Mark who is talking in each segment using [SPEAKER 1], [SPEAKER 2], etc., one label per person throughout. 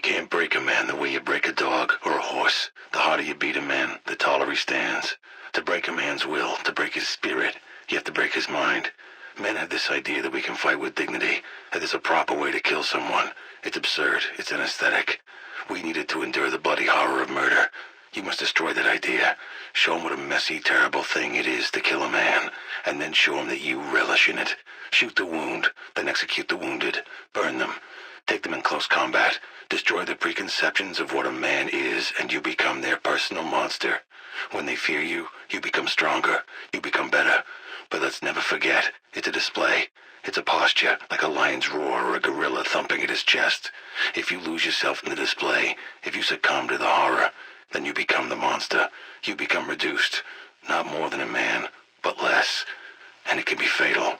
[SPEAKER 1] can't break a man the way you break a dog or a horse. The harder you beat a man, the taller he stands. To break a man's will, to break his spirit, you have to break his mind. Men have this idea that we can fight with dignity, that there's a proper way to kill someone. It's absurd. It's anesthetic. We needed to endure the bloody horror of murder. You must destroy that idea. Show him what a messy, terrible thing it is to kill a man, and then show him that you relish in it. Shoot the wound, then execute the wounded. Burn them. Take them in close combat. Destroy their preconceptions of what a man is, and you become their personal monster. When they fear you, you become stronger. You become better. But let's never forget, it's a display. It's a posture, like a lion's roar or a gorilla thumping at his chest. If you lose yourself in the display, if you succumb to the horror, then you become the monster. You become reduced. Not more than a man, but less. And it can be fatal.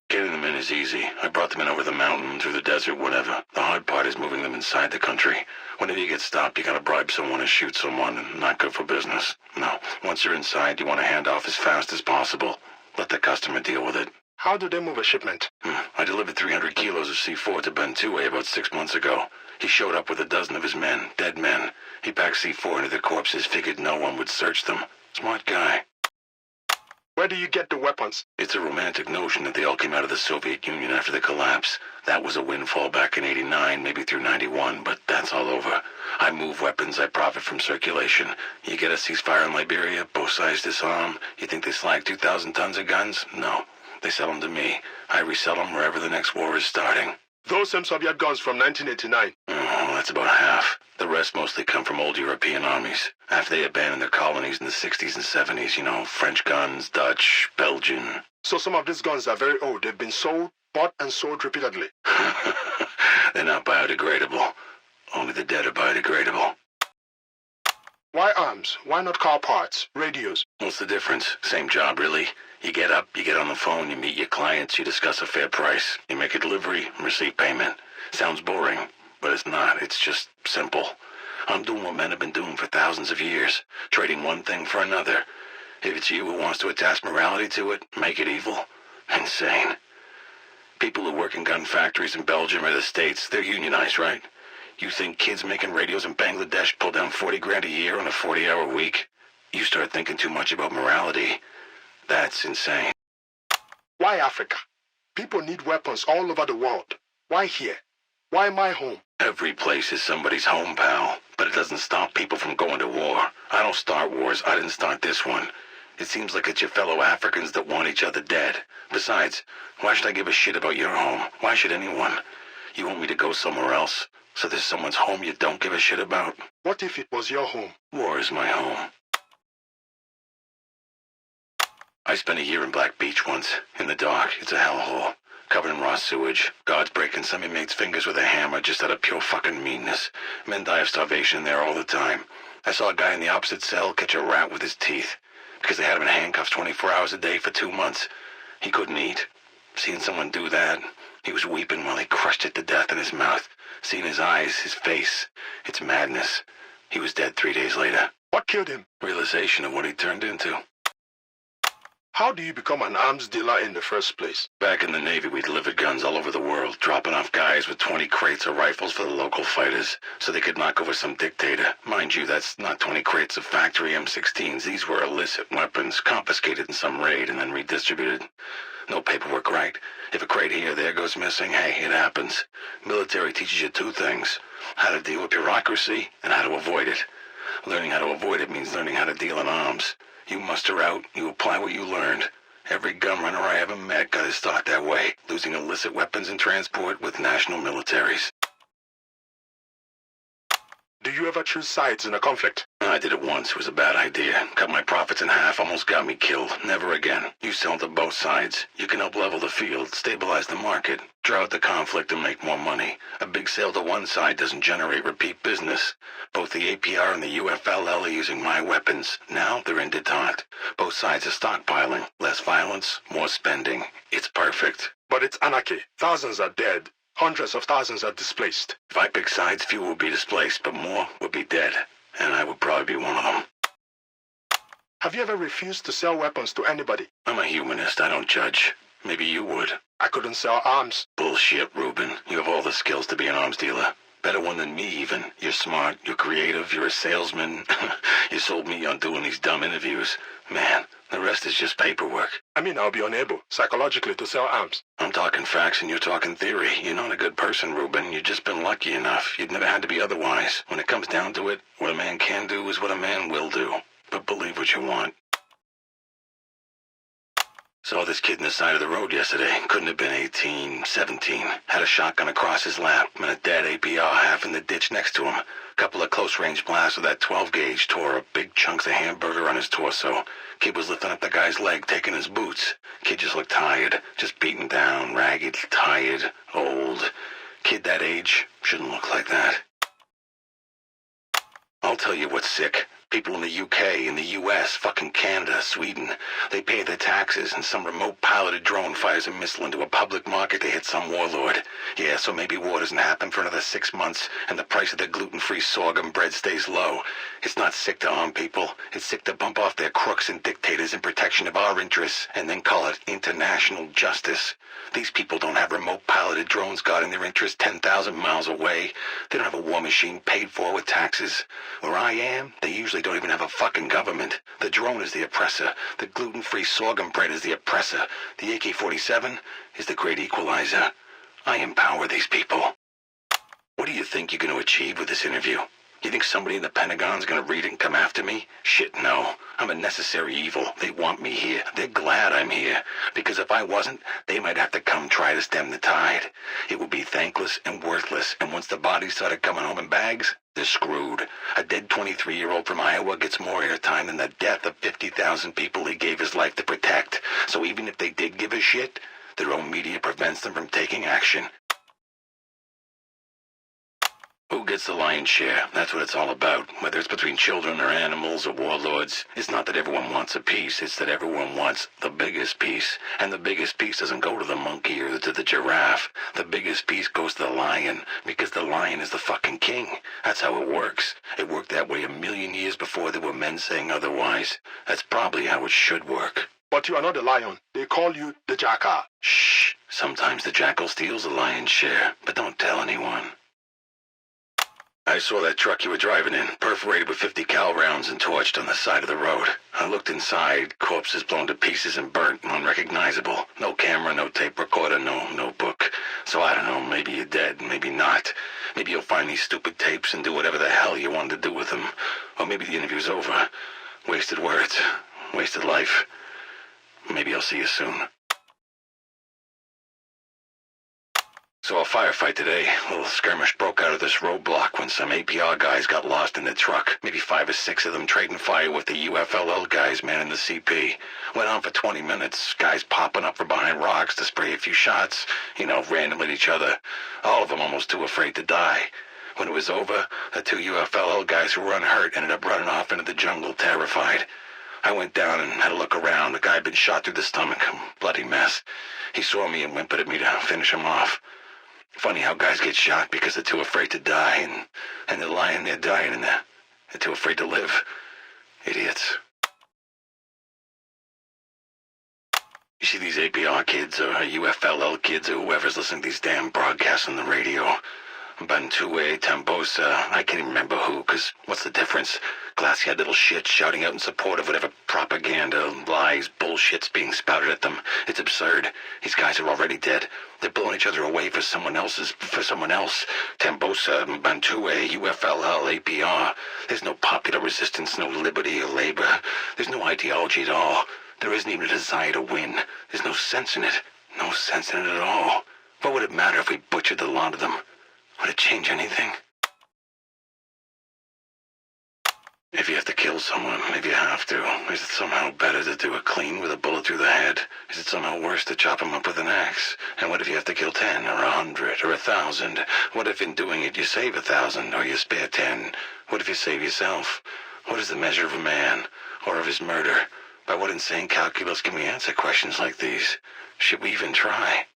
[SPEAKER 1] Getting them in is easy. I brought them in over the mountain, through the desert, whatever. The hard part is moving them inside the country. Whenever you get stopped, you gotta bribe someone to shoot someone, and not good for business. No, once you're inside, you want to hand off as fast as possible. Let the customer deal with it.
[SPEAKER 2] How do they move a shipment?
[SPEAKER 1] I delivered 300 kilos of C4 to Bentue about 6 months ago. He showed up with a dozen of his men, dead men. He packed C4 into the corpses, figured no one would search them. Smart guy.
[SPEAKER 2] Where do you get the weapons?
[SPEAKER 1] It's a romantic notion that they all came out of the Soviet Union after the collapse. That was a windfall back in '89, maybe through '91, but that's all over. I move weapons, I profit from circulation. You get a ceasefire in Liberia, both sides disarm. You think they slag 2,000 tons of guns? No. They sell them to me. I resell them wherever the next war is starting.
[SPEAKER 2] Those same Soviet guns from 1989.
[SPEAKER 1] Oh, that's about half. The rest mostly come from old European armies. After they abandoned their colonies in the 60s and 70s, you know, French guns, Dutch, Belgian.
[SPEAKER 2] So some of these guns are very old. They've been sold, bought, and sold repeatedly.
[SPEAKER 1] They're not biodegradable. Only the dead are biodegradable.
[SPEAKER 2] Why arms? Why not car parts, radios?
[SPEAKER 1] What's the difference? Same job, really. You get up, you get on the phone, you meet your clients, you discuss a fair price. You make a delivery and receive payment. Sounds boring, but it's not. It's just simple. I'm doing what men have been doing for thousands of years, trading one thing for another. If it's you who wants to attach morality to it, make it evil. Insane. People who work in gun factories in Belgium or the States, they're unionized, right? You think kids making radios in Bangladesh pull down 40 grand a year on a 40-hour week? You start thinking too much about morality. That's insane.
[SPEAKER 2] Why Africa? People need weapons all over the world. Why here? Why my home?
[SPEAKER 1] Every place is somebody's home, pal. But it doesn't stop people from going to war. I don't start wars. I didn't start this one. It seems like it's your fellow Africans that want each other dead. Besides, why should I give a shit about your home? Why should anyone? You want me to go somewhere else? So there's someone's home you don't give a shit about?
[SPEAKER 2] What if it was your home?
[SPEAKER 1] War is my home. I spent a year in Black Beach once, in the dark. It's a hellhole. Covered in raw sewage. Guards breaking some inmates' fingers with a hammer just out of pure fucking meanness. Men die of starvation in there all the time. I saw a guy in the opposite cell catch a rat with his teeth. Because they had him in handcuffs 24 hours a day for 2 months. He couldn't eat. Seeing someone do that, he was weeping while he crushed it to death in his mouth. Seeing his eyes, his face. It's madness. He was dead 3 days later.
[SPEAKER 2] What killed him?
[SPEAKER 1] Realization of what he turned into.
[SPEAKER 2] How do you become an arms dealer in the first place?
[SPEAKER 1] Back in the Navy, we delivered guns all over the world, dropping off guys with 20 crates of rifles for the local fighters, so they could knock over some dictator. Mind you, that's not 20 crates of factory M16s. These were illicit weapons, confiscated in some raid and then redistributed. No paperwork, right? If a crate here or there goes missing, hey, it happens. Military teaches you 2 things. How to deal with bureaucracy and how to avoid it. Learning how to avoid it means learning how to deal in arms. You muster out, you apply what you learned. Every gun runner I ever met got his start that way, losing illicit weapons in transport with national militaries.
[SPEAKER 2] Do you ever choose sides in a conflict?
[SPEAKER 1] I did it once. It was a bad idea. Cut my profits in half, almost got me killed. Never again. You sell to both sides. You can help level the field, stabilize the market, draw out the conflict and make more money. A big sale to one side doesn't generate repeat business. Both the APR and the UFLL are using my weapons. Now they're in detente. Both sides are stockpiling. Less violence, more spending. It's perfect.
[SPEAKER 2] But it's anarchy. Thousands are dead. Hundreds of thousands are displaced.
[SPEAKER 1] If I pick sides, few will be displaced, but more will be dead. And I would probably be one of them.
[SPEAKER 2] Have you ever refused to sell weapons to anybody?
[SPEAKER 1] I'm a humanist. I don't judge. Maybe you would.
[SPEAKER 2] I couldn't sell arms.
[SPEAKER 1] Bullshit, Ruben. You have all the skills to be an arms dealer. Better one than me, even. You're smart, you're creative, you're a salesman. You sold me on doing these dumb interviews. Man, the rest is just paperwork.
[SPEAKER 2] I mean, I'll be unable, psychologically, to sell arms.
[SPEAKER 1] I'm talking facts and you're talking theory. You're not a good person, Ruben. You've just been lucky enough. You'd never had to be otherwise. When it comes down to it, what a man can do is what a man will do. But believe what you want. Saw this kid in the side of the road yesterday. Couldn't have been 18, 17. Had a shotgun across his lap and a dead APR half in the ditch next to him. Couple of close-range blasts with that 12-gauge tore up big chunks of hamburger on his torso. Kid was lifting up the guy's leg, taking his boots. Kid just looked tired. Just beaten down, ragged, tired, old. Kid that age shouldn't look like that. I'll tell you what's sick. People in the UK, in the US, fucking Canada, Sweden, they pay their taxes and some remote piloted drone fires a missile into a public market to hit some warlord. Yeah, so maybe war doesn't happen for another 6 months and the price of the gluten-free sorghum bread stays low. It's not sick to arm people. It's sick to bump off their crooks and dictators in protection of our interests and then call it international justice. These people don't have remote piloted drones guarding their interests 10,000 miles away. They don't have a war machine paid for with taxes. Where I am, they usually don't even have a fucking government. The drone is the oppressor. The gluten-free sorghum bread is the oppressor. The AK-47 is the great equalizer. I empower these people. What do you think you're going to achieve with this interview? You think somebody in the Pentagon's going to read it and come after me? Shit, no. I'm a necessary evil. They want me here. They're glad I'm here. Because if I wasn't, they might have to come try to stem the tide. It would be thankless and worthless, and once the bodies started coming home in bags, they're screwed. A dead 23-year-old from Iowa gets more airtime than the death of 50,000 people he gave his life to protect. So even if they did give a shit, their own media prevents them from taking action. Who gets the lion's share? That's what it's all about. Whether it's between children or animals or warlords, it's not that everyone wants a piece, it's that everyone wants the biggest piece. And the biggest piece doesn't go to the monkey or to the giraffe. The biggest piece goes to the lion, because the lion is the fucking king. That's how it works. It worked that way 1,000,000 years before there were men saying otherwise. That's probably how it should work.
[SPEAKER 2] But you are not the lion. They call you the Jackal.
[SPEAKER 1] Shh. Sometimes the jackal steals the lion's share, but don't tell anyone. I saw that truck you were driving in, perforated with 50 cal rounds and torched on the side of the road. I looked inside, corpses blown to pieces and burnt, unrecognizable. No camera, no tape recorder, no notebook. So I don't know, maybe you're dead, maybe not. Maybe you'll find these stupid tapes and do whatever the hell you wanted to do with them. Or maybe the interview's over. Wasted words, wasted life. Maybe I'll see you soon. Saw a firefight today. A little skirmish broke out of this roadblock when some APR guys got lost in the truck. Maybe 5 or 6 of them trading fire with the UFLL guys manning the CP. Went on for 20 minutes. Guys popping up from behind rocks to spray a few shots. Randomly at each other. All of them almost too afraid to die. When it was over, the 2 UFLL guys who were unhurt ended up running off into the jungle, terrified. I went down and had a look around. The guy had been shot through the stomach. A bloody mess. He saw me and whimpered at me to finish him off. Funny how guys get shot because they're too afraid to die, and they're lying there dying, and they're too afraid to live. Idiots. You see these APR kids or UFLL kids or whoever's listening to these damn broadcasts on the radio. Bantue, Tambosa, I can't even remember who, because what's the difference? Glassy-eyed little shit shouting out in support of whatever propaganda, lies, bullshit's being spouted at them. It's absurd. These guys are already dead. They're blowing each other away for someone else. Tambosa, Bantue, UFLL, APR. There's no popular resistance, no liberty or labor. There's no ideology at all. There isn't even a desire to win. There's no sense in it. No sense in it at all. What would it matter if we butchered the lot of them? Would it change anything? If you have to kill someone, if you have to, is it somehow better to do it clean with a bullet through the head? Is it somehow worse to chop him up with an axe? And what if you have to kill 10 or 100 or 1,000? What if in doing it you save 1,000 or you spare 10? What if you save yourself? What is the measure of a man or of his murder? By what insane calculus can we answer questions like these? Should we even try?